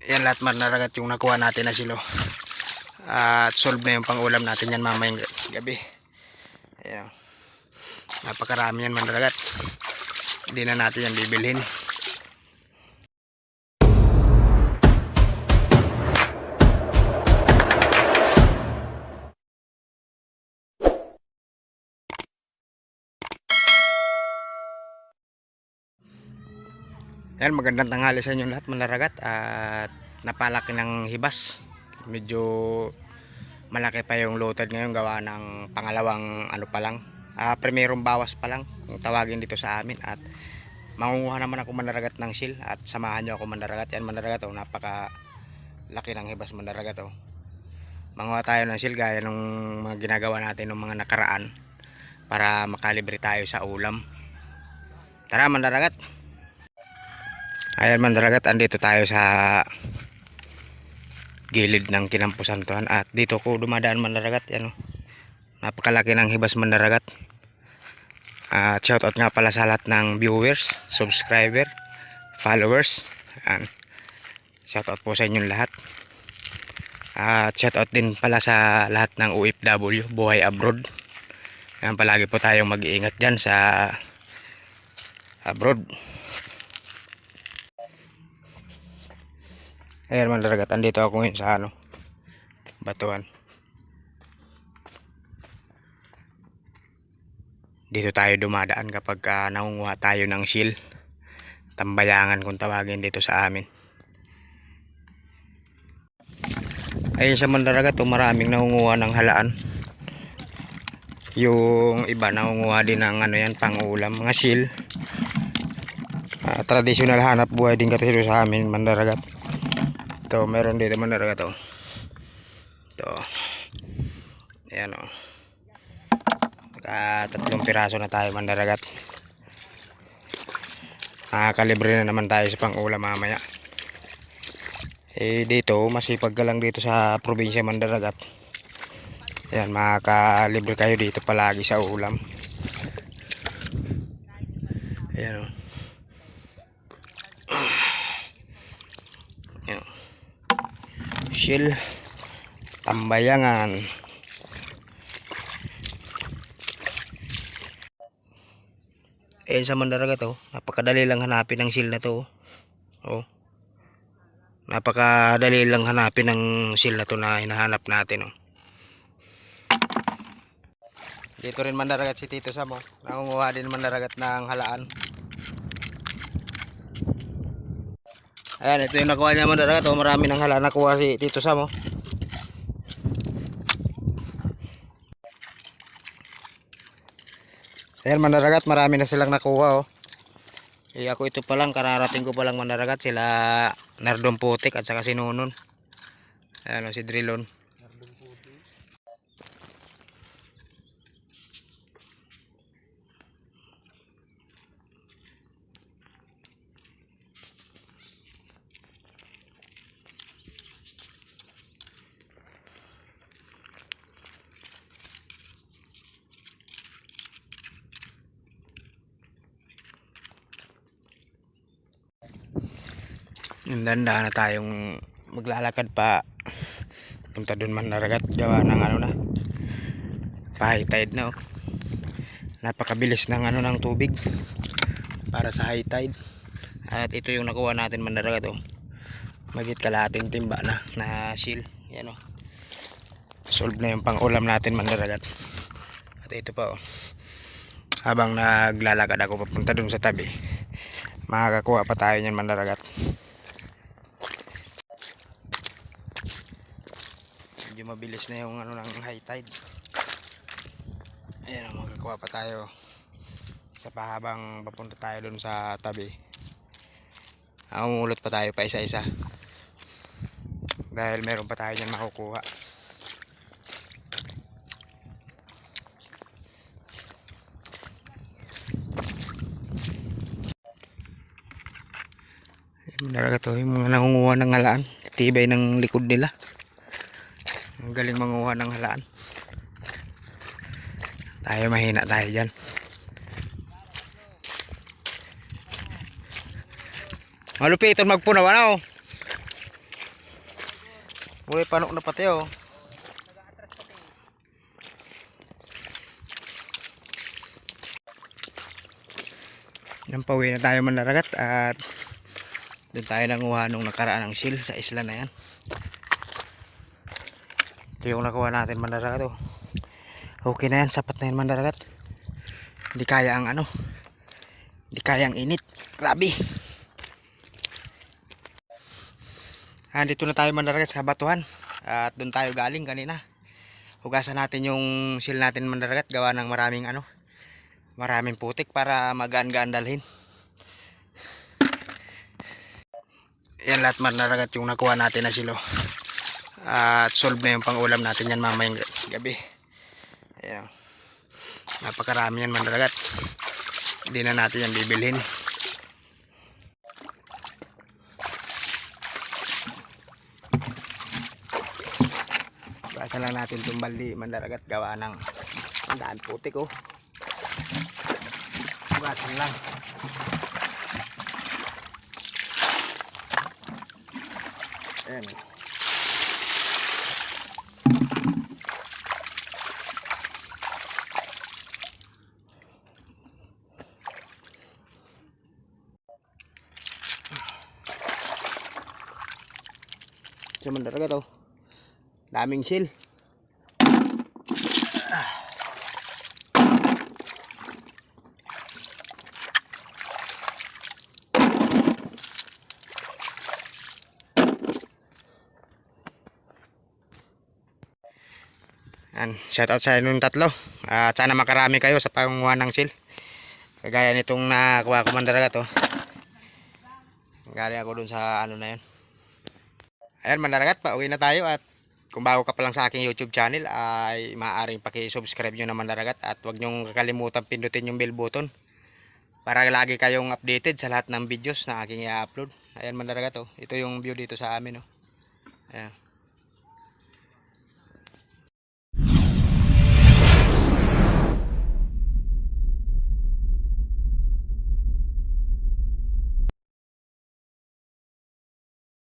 Yan lahat manaragat yung nakuha natin na silo. At solve na yung pang-ulam natin yan mamayang gabi. Ayan. Napakarami yan manaragat. Hindi na natin yan bibilhin. Yan, magandang tanghali sa inyo lahat manaragat. At napalaki ng hibas. Medyo malaki pa yung loaded ngayon gawa ng pangalawang ano pa lang. Primerong bawas pa lang kung tawagin dito sa amin. At mangunguha naman ako manaragat ng sil. At samahan nyo ako manaragat. Yan manaragat oh, napaka laki ng hibas manaragat oh. Manguha tayo ng sil gaya nung mga ginagawa natin ng mga nakaraan. Para makalibre tayo sa ulam. Tara manaragat. Ayan manaragat, andito tayo sa gilid ng Kinampusan Tuhan. At dito ko dumadaan manaragat. Yan, napakalaki ng hibas manaragat. At shoutout nga pala sa lahat ng viewers, subscriber, followers. Ayan. Shoutout po sa inyong lahat. At shoutout din pala sa lahat ng OFW, buhay abroad. Ayan, palagi po tayong mag-iingat dyan sa abroad. Ayan manaragat, andito ako ngayon sa batuan. Dito tayo dumadaan kapag nangunguha tayo ng sil. Tambayangan kung tawagin dito sa amin. Ayun sa manaragat, maraming nangunguha ng halaan. Yung iba nangunguha din ng yan, pang-ulam, mga sil. Traditional hanap buhay din kasi sa amin manaragat. Ito, meron dito manaragat oh. Ito. Ayan oh. Tatlong piraso na tayo manaragat. Kalibre na naman tayo sa pang-ulam mamaya. Dito, masipag ka lang dito sa probinsya manaragat. Ayan, makakalibre kayo dito palagi sa ulam. Ayan oh. Ayan. Shell Tambayangan. Sa manaragat oh, napakadali lang hanapin ng sil na to oh. Napakadali lang hanapin ng sil na to na hinahanap natin oh. Dito rin manaragat si Tito Sam oh. Nangunguha din manaragat ng halaan. Ayan, ito yung nakuha niya manaragat oh. Marami ng halaan nakuha si Tito Sam oh. Ayan manaragat, marami na silang nakuha oh. Ako ito pa lang, kararating ko pa lang manaragat. Sila Nardong Putik at saka si Nunon. Ayan oh, si Drilon. Handa na tayong maglalakad pa punta dun manaragat gawa ng na pa-high tide na oh. Napakabilis ng ng tubig para sa high tide. At ito yung nakuha natin manaragat oh. Magit kalahating timba na sil. Yan oh. Solve na yung pang-ulam natin manaragat. At ito pa oh. Habang naglalakad ako papunta dun sa tabi, makakakuha pa tayo niyan manaragat. Medyo mabilis na yung ng high tide. Ayan, magkakuha pa tayo isa pa habang papunta tayo dun sa tabi. Umulot pa tayo pa isa-isa dahil meron pa tayo nyan makukuha. Ayan, to, yung mga nangunguha ng halaan, tibay ng likod nila. Ang galing manguha ng halaan. Tayo mahina tayo dyan. Malupiton magpunaw ano. Mulay panok na pati oh. Yan, pauwi na tayo manlaragat at doon tayo nanguha nung nakaraan ng seal sa isla na yan. Ito yung nakuha natin manlaragat oh. Okay na yan, sapat na yan manlaragat. Hindi kaya ang ano, hindi kaya ang init. Grabe. Dito na tayo manlaragat sa batuhan. At doon tayo galing kanina. Hugasan natin yung seal natin manlaragat, gawa ng maraming ano, maraming putik para magaan-gaan dalhin. Yan lahat manlaragat yung nakuha natin na silo. At solve na yung pang-ulam natin yan mamayang gabi. Ayan. Napakarami yan manlaragat. Hindi na natin yan bibilhin. Basa lang natin itong baldi manlaragat, gawa ng daan putik oh. Hugasan lang. Ayan. Sa manlaragat oh. Daming seal. Shoutout sa inyong tatlo. At sana makarami kayo sa pangunguha ng seal. Kagaya nitong nakuha ko manlaragat oh. Galing ako dun sa ano na yun. Ayan manlaragat, pauwi na tayo. At kung bago ka pa lang sa aking YouTube channel ay maaaring paki-subscribe nyo na manlaragat. At huwag nyong kakalimutan pindutin yung bell button para lagi kayong updated sa lahat ng videos na aking i-upload. Ayan manlaragat oh. Ito yung view dito sa amin oh. Ayan.